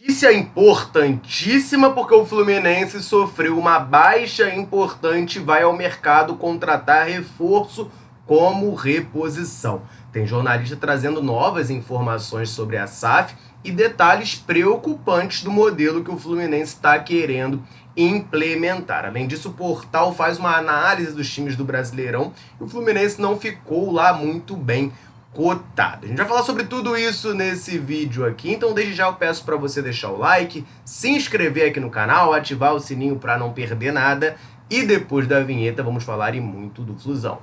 Notícia importantíssima porque o Fluminense sofreu uma baixa importante e vai ao mercado contratar reforço como reposição. Tem jornalista trazendo novas informações sobre a SAF e detalhes preocupantes do modelo que o Fluminense está querendo implementar. Além disso, o portal faz uma análise dos times do Brasileirão e o Fluminense não ficou lá muito bem cotado. A gente vai falar sobre tudo isso nesse vídeo aqui, então desde já eu peço para você deixar o like, se inscrever aqui no canal, ativar o sininho para não perder nada e depois da vinheta vamos falar e muito do Flusão.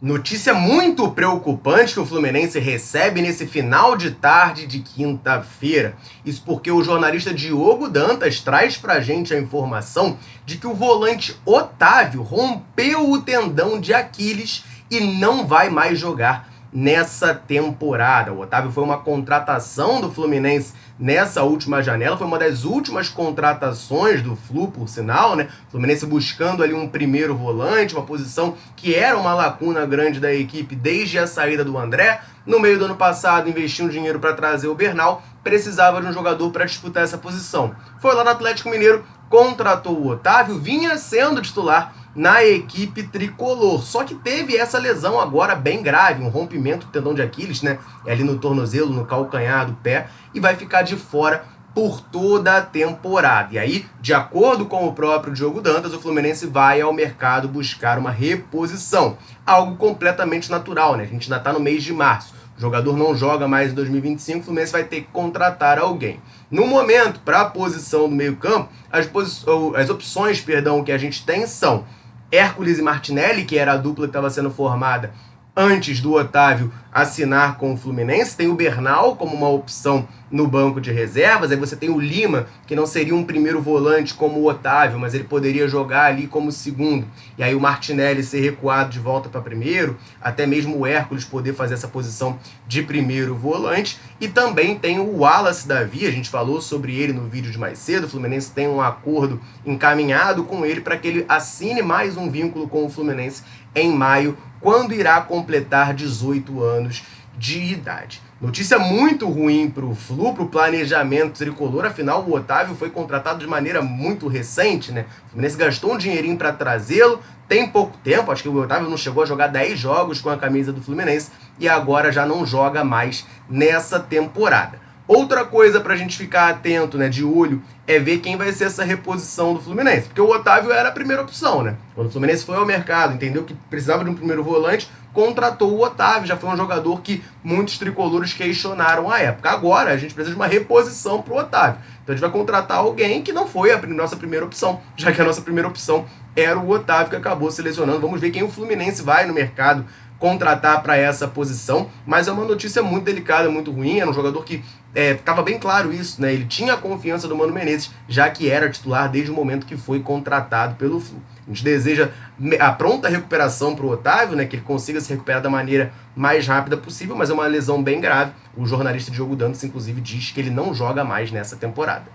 Notícia muito preocupante que o Fluminense recebe nesse final de tarde de quinta-feira. Isso porque o jornalista Diogo Dantas traz pra gente a informação de que o volante Otávio rompeu o tendão de Aquiles e não vai mais jogar nessa temporada. O Otávio foi uma contratação do Fluminense nessa última janela, foi uma das últimas contratações do Flu, por sinal, né? O Fluminense buscando ali um primeiro volante, uma posição que era uma lacuna grande da equipe desde a saída do André. No meio do ano passado, investiu um dinheiro para trazer o Bernal, precisava de um jogador para disputar essa posição. Foi lá no Atlético Mineiro, contratou o Otávio, vinha sendo titular na equipe tricolor, só que teve essa lesão agora bem grave, um rompimento do tendão de Aquiles, né, ali no tornozelo, no calcanhar do pé, e vai ficar de fora por toda a temporada. E aí, de acordo com o próprio Diogo Dantas, o Fluminense vai ao mercado buscar uma reposição, algo completamente natural, né, a gente ainda está no mês de março. O jogador não joga mais em 2025, o Fluminense vai ter que contratar alguém. No momento, para a posição do meio-campo, as opções que a gente tem são Hércules e Martinelli, que era a dupla que estava sendo formada antes do Otávio assinar com o Fluminense. Tem o Bernal como uma opção no banco de reservas. Aí você tem o Lima, que não seria um primeiro volante como o Otávio, mas ele poderia jogar ali como segundo. E aí o Martinelli ser recuado de volta para primeiro, até mesmo o Hércules poder fazer essa posição de primeiro volante. E também tem o Wallace Davi, a gente falou sobre ele no vídeo de mais cedo. O Fluminense tem um acordo encaminhado com ele para que ele assine mais um vínculo com o Fluminense em maio, quando irá completar 18 anos de idade. Notícia muito ruim para o Flu, para o planejamento tricolor, afinal o Otávio foi contratado de maneira muito recente, né? O Fluminense gastou um dinheirinho para trazê-lo, tem pouco tempo, acho que o Otávio não chegou a jogar 10 jogos com a camisa do Fluminense e agora já não joga mais nessa temporada. Outra coisa pra gente ficar atento, né, de olho, é ver quem vai ser essa reposição do Fluminense. Porque o Otávio era a primeira opção, né? Quando o Fluminense foi ao mercado, entendeu que precisava de um primeiro volante, contratou o Otávio. Já foi um jogador que muitos tricolores questionaram à época. Agora a gente precisa de uma reposição pro Otávio. Então a gente vai contratar alguém que não foi a nossa primeira opção, já que a nossa primeira opção era o Otávio, que acabou selecionando. Vamos ver quem o Fluminense vai no mercado contratar para essa posição, mas é uma notícia muito delicada, muito ruim. Era um jogador que estava bem claro isso, né? Ele tinha a confiança do Mano Menezes, já que era titular desde o momento que foi contratado pelo Flu. A gente deseja a pronta recuperação para o Otávio, né? Que ele consiga se recuperar da maneira mais rápida possível, mas é uma lesão bem grave. O jornalista Diogo Dantas, inclusive, diz que ele não joga mais nessa temporada.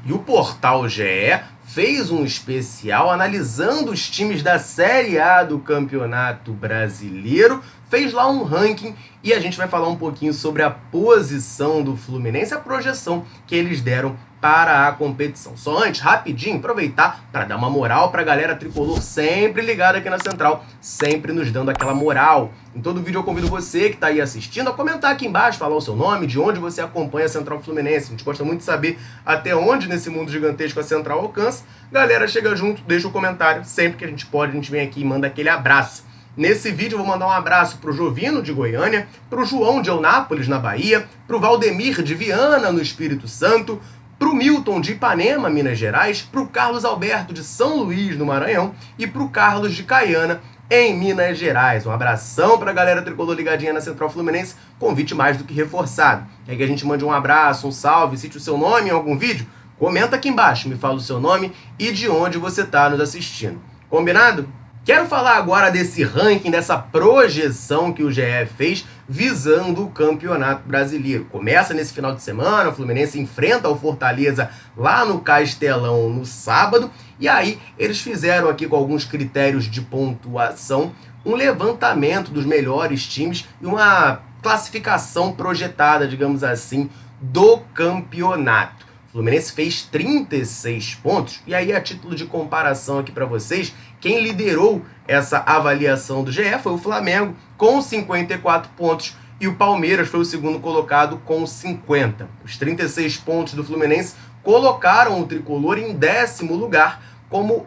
E o portal GE fez um especial analisando os times da Série A do Campeonato Brasileiro, fez lá um ranking e a gente vai falar um pouquinho sobre a posição do Fluminense, a projeção que eles deram para a competição. Só antes, rapidinho, aproveitar para dar uma moral para a galera tricolor sempre ligada aqui na Central, sempre nos dando aquela moral. Em todo vídeo eu convido você que está aí assistindo a comentar aqui embaixo, falar o seu nome, de onde você acompanha a Central Fluminense. A gente gosta muito de saber até onde nesse mundo gigantesco a Central alcança. Galera, chega junto, deixa o comentário, sempre que a gente pode, a gente vem aqui e manda aquele abraço. Nesse vídeo eu vou mandar um abraço pro Jovino de Goiânia, pro João de Eunápolis na Bahia, pro Valdemir de Viana no Espírito Santo, pro Milton de Ipanema, Minas Gerais, pro Carlos Alberto de São Luís, no Maranhão, e pro Carlos de Caiana, em Minas Gerais. Um abração pra galera tricolor ligadinha na Central Fluminense, convite mais do que reforçado. Quer que a gente mande um abraço, um salve, cite o seu nome em algum vídeo? Comenta aqui embaixo, me fala o seu nome e de onde você está nos assistindo. Combinado? Quero falar agora desse ranking, dessa projeção que o GE fez visando o Campeonato Brasileiro. Começa nesse final de semana, o Fluminense enfrenta o Fortaleza lá no Castelão no sábado, e aí eles fizeram aqui com alguns critérios de pontuação um levantamento dos melhores times e uma classificação projetada, digamos assim, do campeonato. O Fluminense fez 36 pontos, e aí a título de comparação aqui para vocês, quem liderou essa avaliação do GE foi o Flamengo, com 54 pontos, e o Palmeiras foi o segundo colocado com 50. Os 36 pontos do Fluminense colocaram o tricolor em 10º lugar como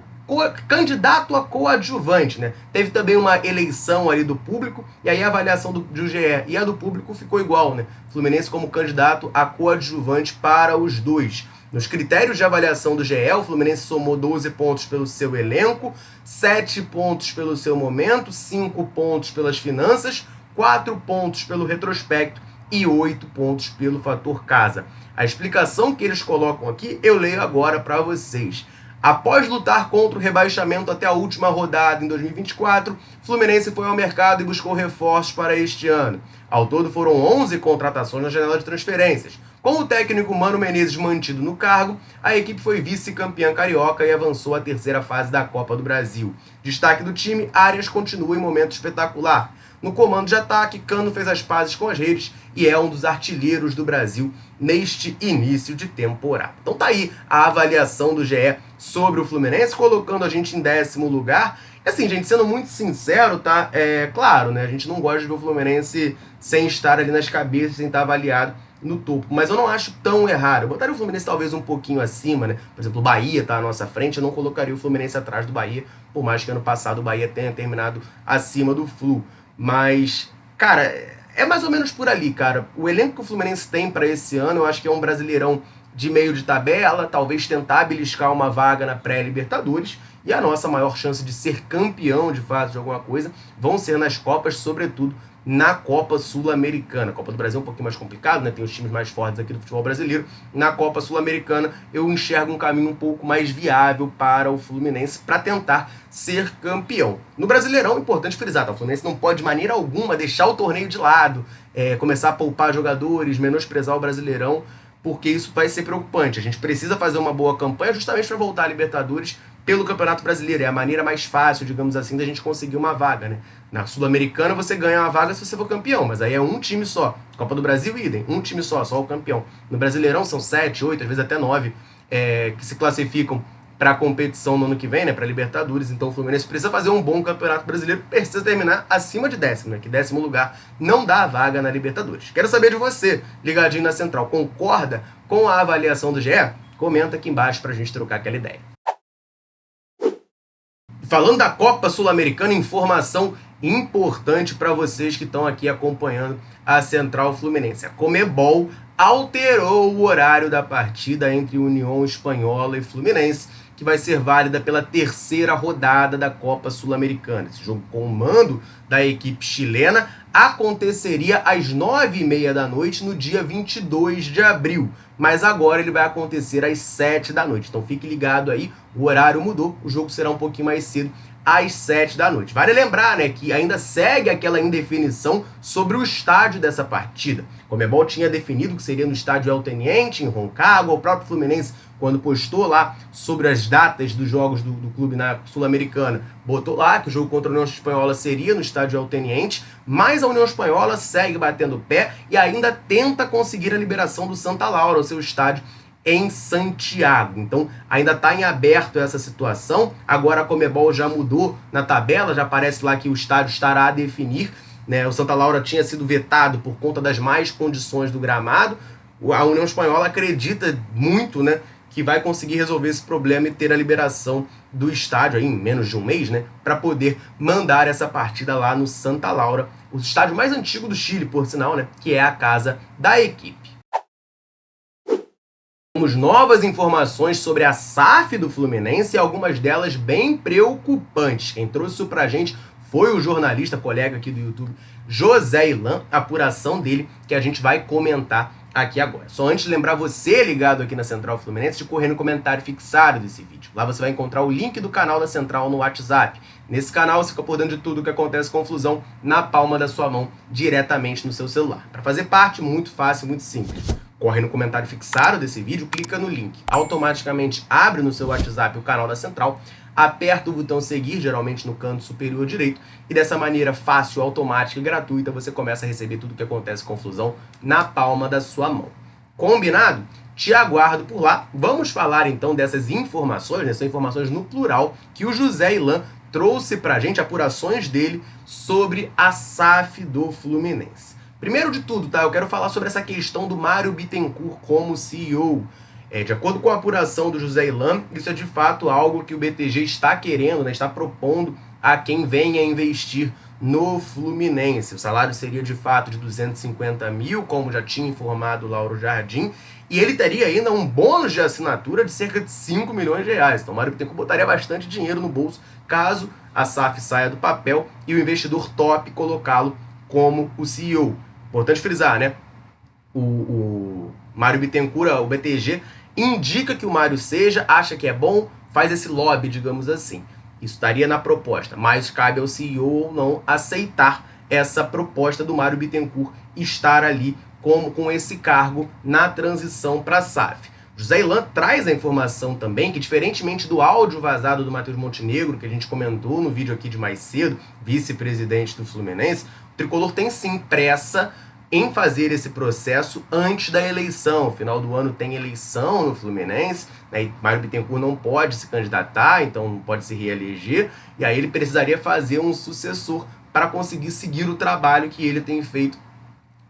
candidato a coadjuvante, né? Teve também uma eleição ali do público, e aí a avaliação do GE e a do público ficou igual, né? Fluminense como candidato a coadjuvante para os dois. Nos critérios de avaliação do GE, o Fluminense somou 12 pontos pelo seu elenco, 7 pontos pelo seu momento, 5 pontos pelas finanças, 4 pontos pelo retrospecto e 8 pontos pelo fator casa. A explicação que eles colocam aqui, eu leio agora para vocês. Após lutar contra o rebaixamento até a última rodada em 2024, Fluminense foi ao mercado e buscou reforços para este ano. Ao todo foram 11 contratações na janela de transferências. Com o técnico Mano Menezes mantido no cargo, a equipe foi vice-campeã carioca e avançou à terceira fase da Copa do Brasil. Destaque do time, Arias continua em momento espetacular. No comando de ataque, Cano fez as pazes com as redes e é um dos artilheiros do Brasil neste início de temporada. Então tá aí a avaliação do GE sobre o Fluminense, colocando a gente em 10º lugar. E assim, gente, sendo muito sincero, tá? Claro, né? A gente não gosta de ver o Fluminense sem estar ali nas cabeças, sem estar avaliado no topo. Mas eu não acho tão errado. Eu botaria o Fluminense talvez um pouquinho acima, né? Por exemplo, o Bahia tá à nossa frente, eu não colocaria o Fluminense atrás do Bahia, por mais que ano passado o Bahia tenha terminado acima do Flu. Mas, cara, é mais ou menos por ali, cara. O elenco que o Fluminense tem para esse ano, eu acho que é um Brasileirão de meio de tabela, talvez tentar beliscar uma vaga na pré-Libertadores, e a nossa maior chance de ser campeão de fato de alguma coisa vão ser nas Copas, sobretudo na Copa Sul-Americana. A Copa do Brasil é um pouquinho mais complicado, né? Tem os times mais fortes aqui do futebol brasileiro. Na Copa Sul-Americana eu enxergo um caminho um pouco mais viável para o Fluminense para tentar ser campeão. No Brasileirão, é importante frisar, tá? O Fluminense não pode de maneira alguma deixar o torneio de lado, começar a poupar jogadores, menosprezar o Brasileirão, porque isso vai ser preocupante. A gente precisa fazer uma boa campanha justamente para voltar à Libertadores pelo Campeonato Brasileiro. É a maneira mais fácil, digamos assim, da gente conseguir uma vaga, né? Na Sul-Americana você ganha uma vaga se você for campeão, mas aí é um time só. Copa do Brasil, idem, um time só o campeão. No Brasileirão são 7, 8, às vezes até 9 que se classificam para a competição no ano que vem, né, para Libertadores. Então o Fluminense precisa fazer um bom Campeonato Brasileiro, precisa terminar acima de 10º, né, que 10º lugar não dá a vaga na Libertadores. Quero saber de você, ligadinho na Central, concorda com a avaliação do GE? Comenta aqui embaixo para a gente trocar aquela ideia. Falando da Copa Sul-Americana, informação importante para vocês que estão aqui acompanhando a Central Fluminense. A Conmebol alterou o horário da partida entre União Espanhola e Fluminense, que vai ser válida pela terceira rodada da Copa Sul-Americana. Esse jogo com o mando da equipe chilena aconteceria às 9h30 da noite no dia 22 de abril, mas agora ele vai acontecer às 7 da noite. Então fique ligado aí, o horário mudou, o jogo será um pouquinho mais cedo, às 7 da noite. Vale lembrar, né, que ainda segue aquela indefinição sobre o estádio dessa partida. O Conmebol tinha definido que seria no estádio El Teniente, em Rancagua. O próprio Fluminense, quando postou lá sobre as datas dos jogos do clube na Sul-Americana, botou lá que o jogo contra a União Espanhola seria no estádio El Teniente, mas a União Espanhola segue batendo o pé e ainda tenta conseguir a liberação do Santa Laura, o seu estádio em Santiago. Então ainda está em aberto essa situação. Agora a Conmebol já mudou na tabela, já aparece lá que o estádio estará a definir, né? O Santa Laura tinha sido vetado por conta das más condições do gramado. A União Espanhola acredita muito, né, que vai conseguir resolver esse problema e ter a liberação do estádio aí em menos de um mês, né, para poder mandar essa partida lá no Santa Laura, o estádio mais antigo do Chile, por sinal, né, que é a casa da equipe. Temos novas informações sobre a SAF do Fluminense e algumas delas bem preocupantes. Quem trouxe isso pra gente foi o jornalista, colega aqui do YouTube, José Ilan, a apuração dele que a gente vai comentar aqui agora. Só antes de lembrar você ligado aqui na Central Fluminense de correr no comentário fixado desse vídeo. Lá você vai encontrar o link do canal da Central no WhatsApp. Nesse canal você fica por dentro de tudo que acontece com o Flusão na palma da sua mão, diretamente no seu celular. Para fazer parte, muito fácil, muito simples. Corre no comentário fixado desse vídeo, clica no link. Automaticamente abre no seu WhatsApp o canal da Central. aperta o botão seguir, geralmente no canto superior direito, e dessa maneira fácil, automática e gratuita você começa a receber tudo o que acontece com Flusão na palma da sua mão. Combinado? Te aguardo por lá. Vamos falar então dessas informações, né? São informações no plural, que o José Ilan trouxe pra gente, apurações dele sobre a SAF do Fluminense. Primeiro de tudo, tá? Eu quero falar sobre essa questão do Mário Bittencourt como CEO. De acordo com a apuração do José Ilan, isso é de fato algo que o BTG está querendo, né? Está propondo a quem venha investir no Fluminense. O salário seria de fato de 250 mil, como já tinha informado o Lauro Jardim, e ele teria ainda um bônus de assinatura de cerca de 5 milhões de reais. Então o Mário Bittencourt botaria bastante dinheiro no bolso caso a SAF saia do papel e o investidor top colocá-lo como o CEO. Importante frisar, né? O Mário Bittencourt, o BTG, indica que o Mário seja, acha que é bom, faz esse lobby, digamos assim. Isso estaria na proposta, mas cabe ao CEO ou não aceitar essa proposta do Mário Bittencourt estar ali com esse cargo na transição para a SAF. José Ilan traz a informação também que, diferentemente do áudio vazado do Matheus Montenegro, que a gente comentou no vídeo aqui de mais cedo, vice-presidente do Fluminense, o Tricolor tem sim pressa em fazer esse processo antes da eleição. Final do ano tem eleição no Fluminense, né? E Mário Bittencourt não pode se candidatar, então não pode se reeleger, e aí ele precisaria fazer um sucessor para conseguir seguir o trabalho que ele tem feito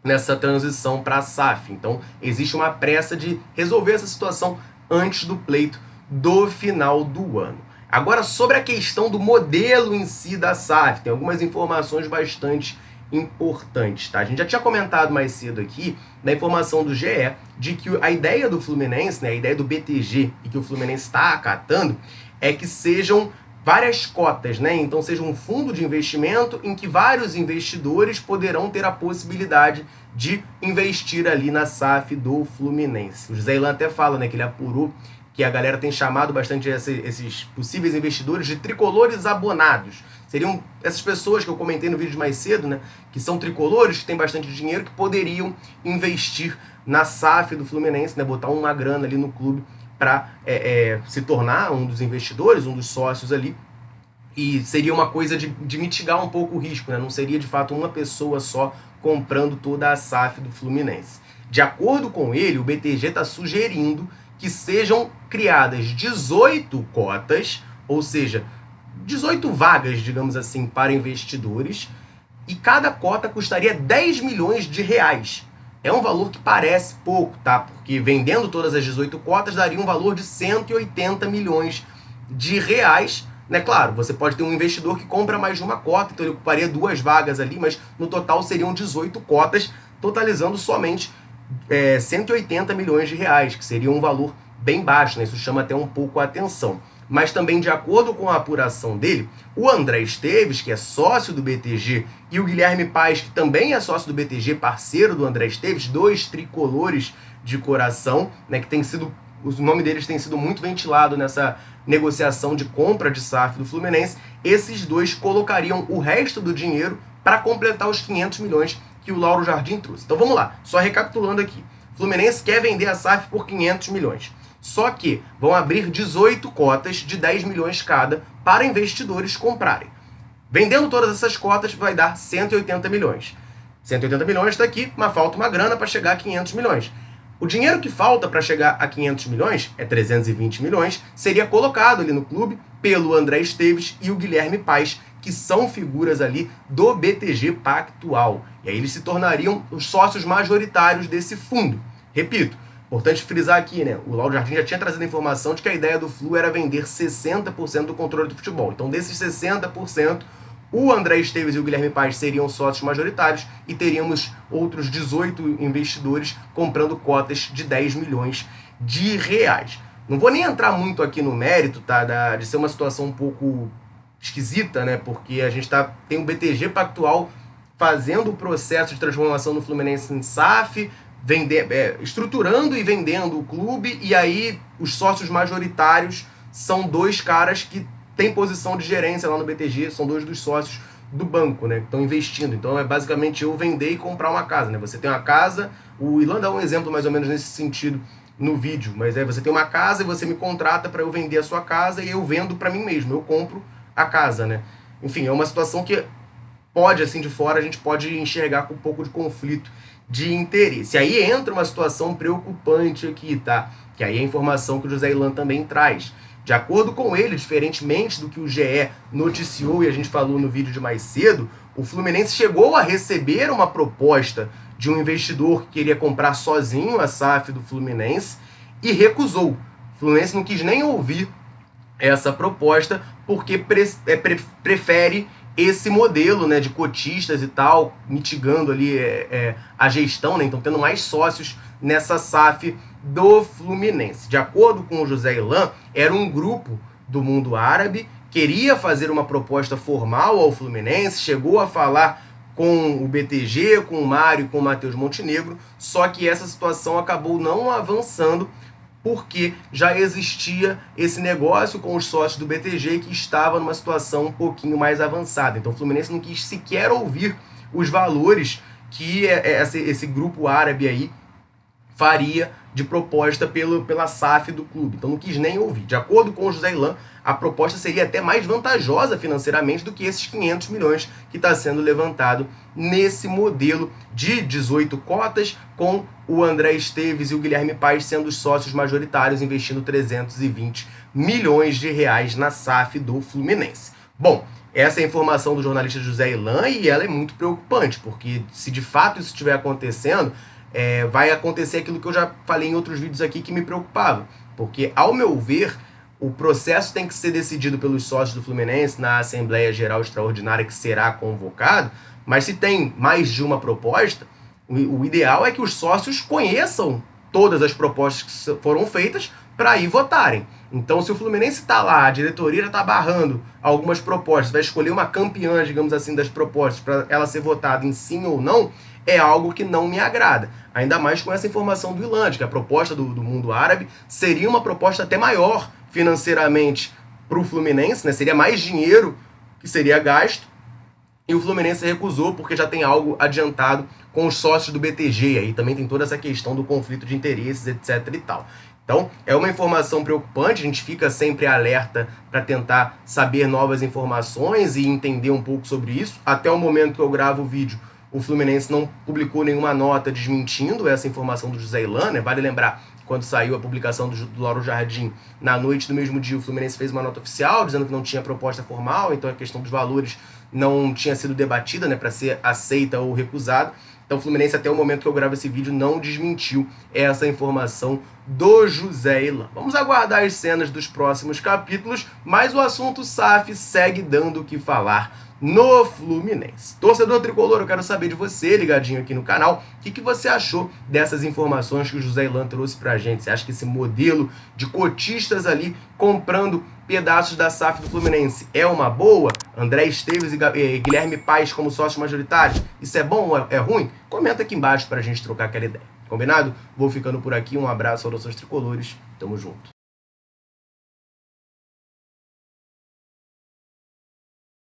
nessa transição para a SAF. Então existe uma pressa de resolver essa situação antes do pleito do final do ano. Agora, sobre a questão do modelo em si da SAF, tem algumas informações bastante importantes, tá? A gente já tinha comentado mais cedo aqui, na informação do GE, de que a ideia do Fluminense, né, a ideia do BTG, e que o Fluminense está acatando, é que sejam várias cotas, né? Então seja um fundo de investimento em que vários investidores poderão ter a possibilidade de investir ali na SAF do Fluminense. O José Ilan até fala, né, que ele apurou que a galera tem chamado bastante esses possíveis investidores de tricolores abonados. Seriam essas pessoas que eu comentei no vídeo de mais cedo, né, que são tricolores, que têm bastante dinheiro, que poderiam investir na SAF do Fluminense, né, botar uma grana ali no clube para se tornar um dos investidores, um dos sócios ali, e seria uma coisa de mitigar um pouco o risco, né? Não seria de fato uma pessoa só comprando toda a SAF do Fluminense. De acordo com ele, o BTG está sugerindo que sejam criadas 18 cotas, ou seja, 18 vagas, digamos assim, para investidores, e cada cota custaria 10 milhões de reais. É um valor que parece pouco, tá? Porque vendendo todas as 18 cotas daria um valor de 180 milhões de reais, né? Claro, você pode ter um investidor que compra mais de uma cota, então ele ocuparia 2 vagas ali, mas no total seriam 18 cotas, totalizando somente 180 milhões de reais, que seria um valor bem baixo, né? Isso chama até um pouco a atenção. Mas também, de acordo com a apuração dele, o André Esteves, que é sócio do BTG, e o Guilherme Paes, que também é sócio do BTG, parceiro do André Esteves, 2 tricolores de coração, né, que o nome deles tem sido muito ventilado nessa negociação de compra de SAF do Fluminense. Esses 2 colocariam o resto do dinheiro para completar os 500 milhões que o Lauro Jardim trouxe. Então vamos lá, só recapitulando aqui. O Fluminense quer vender a SAF por 500 milhões. Só que vão abrir 18 cotas de 10 milhões cada para investidores comprarem. Vendendo todas essas cotas vai dar 180 milhões. 180 milhões está aqui, mas falta uma grana para chegar a 500 milhões. O dinheiro que falta para chegar a 500 milhões, 320 milhões, seria colocado ali no clube pelo André Esteves e o Guilherme Paes, que são figuras ali do BTG Pactual. E aí eles se tornariam os sócios majoritários desse fundo. Repito, importante frisar aqui, né? O Lauro Jardim já tinha trazido a informação de que a ideia do Flu era vender 60% do controle do futebol. Então, desses 60%, o André Esteves e o Guilherme Paes seriam sócios majoritários e teríamos outros 18 investidores comprando cotas de 10 milhões de reais. Não vou nem entrar muito aqui no mérito, tá? De ser uma situação um pouco esquisita, né? Porque a gente tem o BTG Pactual fazendo o processo de transformação do Fluminense em SAF, estruturando e vendendo o clube, e aí os sócios majoritários são 2 caras que têm posição de gerência lá no BTG, são 2 dos sócios do banco, né, que estão investindo. Então é basicamente eu vender e comprar uma casa, né? Você tem uma casa, o Ilan dá um exemplo mais ou menos nesse sentido no vídeo, mas você tem uma casa e você me contrata para eu vender a sua casa e eu vendo para mim mesmo, eu compro a casa, né? Enfim, é uma situação que pode, assim, de fora, a gente pode enxergar com um pouco de conflito de interesse. Aí entra uma situação preocupante aqui, tá? Que aí é a informação que o José Ilan também traz. De acordo com ele, diferentemente do que o GE noticiou e a gente falou no vídeo de mais cedo, o Fluminense chegou a receber uma proposta de um investidor que queria comprar sozinho a SAF do Fluminense e recusou. O Fluminense não quis nem ouvir essa proposta porque prefere esse modelo, né, de cotistas e tal, mitigando ali a gestão, né, então tendo mais sócios nessa SAF do Fluminense. De acordo com o José Ilan, era um grupo do mundo árabe, queria fazer uma proposta formal ao Fluminense, chegou a falar com o BTG, com o Mário, com o Matheus Montenegro, só que essa situação acabou não avançando porque já existia esse negócio com os sócios do BTG que estava numa situação um pouquinho mais avançada. Então o Fluminense não quis sequer ouvir os valores que esse grupo árabe aí faria de proposta pela SAF do clube. Então não quis nem ouvir. De acordo com o José Ilan, a proposta seria até mais vantajosa financeiramente do que esses 500 milhões que está sendo levantado nesse modelo de 18 cotas, com o André Esteves e o Guilherme Paes sendo os sócios majoritários, investindo 320 milhões de reais na SAF do Fluminense. Bom, essa é a informação do jornalista José Ilan e ela é muito preocupante, porque se de fato isso estiver acontecendo, vai acontecer aquilo que eu já falei em outros vídeos aqui que me preocupava. Porque, ao meu ver, o processo tem que ser decidido pelos sócios do Fluminense na Assembleia Geral Extraordinária que será convocado, mas se tem mais de uma proposta, o ideal é que os sócios conheçam todas as propostas que foram feitas para ir votarem. Então, se o Fluminense está lá, a diretoria já está barrando algumas propostas, vai escolher uma campeã, digamos assim, das propostas para ela ser votada em sim ou não, é algo que não me agrada. Ainda mais com essa informação do Ilan, que a proposta do mundo árabe seria uma proposta até maior financeiramente para o Fluminense, né? Seria mais dinheiro que seria gasto, e o Fluminense recusou porque já tem algo adiantado com os sócios do BTG, aí também tem toda essa questão do conflito de interesses, etc e tal. Então, é uma informação preocupante, a gente fica sempre alerta para tentar saber novas informações e entender um pouco sobre isso. Até o momento que eu gravo o vídeo, o Fluminense não publicou nenhuma nota desmentindo essa informação do José Ilan, né? Vale lembrar, quando saiu a publicação do Lauro Jardim, na noite do mesmo dia o Fluminense fez uma nota oficial dizendo que não tinha proposta formal, então a questão dos valores não tinha sido debatida, né, para ser aceita ou recusada. Então o Fluminense, até o momento que eu gravo esse vídeo, não desmentiu essa informação do José Ilan. Vamos aguardar as cenas dos próximos capítulos, mas o assunto SAF segue dando o que falar no Fluminense. Torcedor tricolor, eu quero saber de você, ligadinho aqui no canal, o que você achou dessas informações que o José Ilan trouxe pra gente? Você acha que esse modelo de cotistas ali comprando pedaços da SAF do Fluminense é uma boa? André Esteves e Guilherme Paes como sócios majoritários, isso é bom ou é ruim? Comenta aqui embaixo pra gente trocar aquela ideia. Combinado? Vou ficando por aqui, um abraço aos nossos tricolores, tamo junto.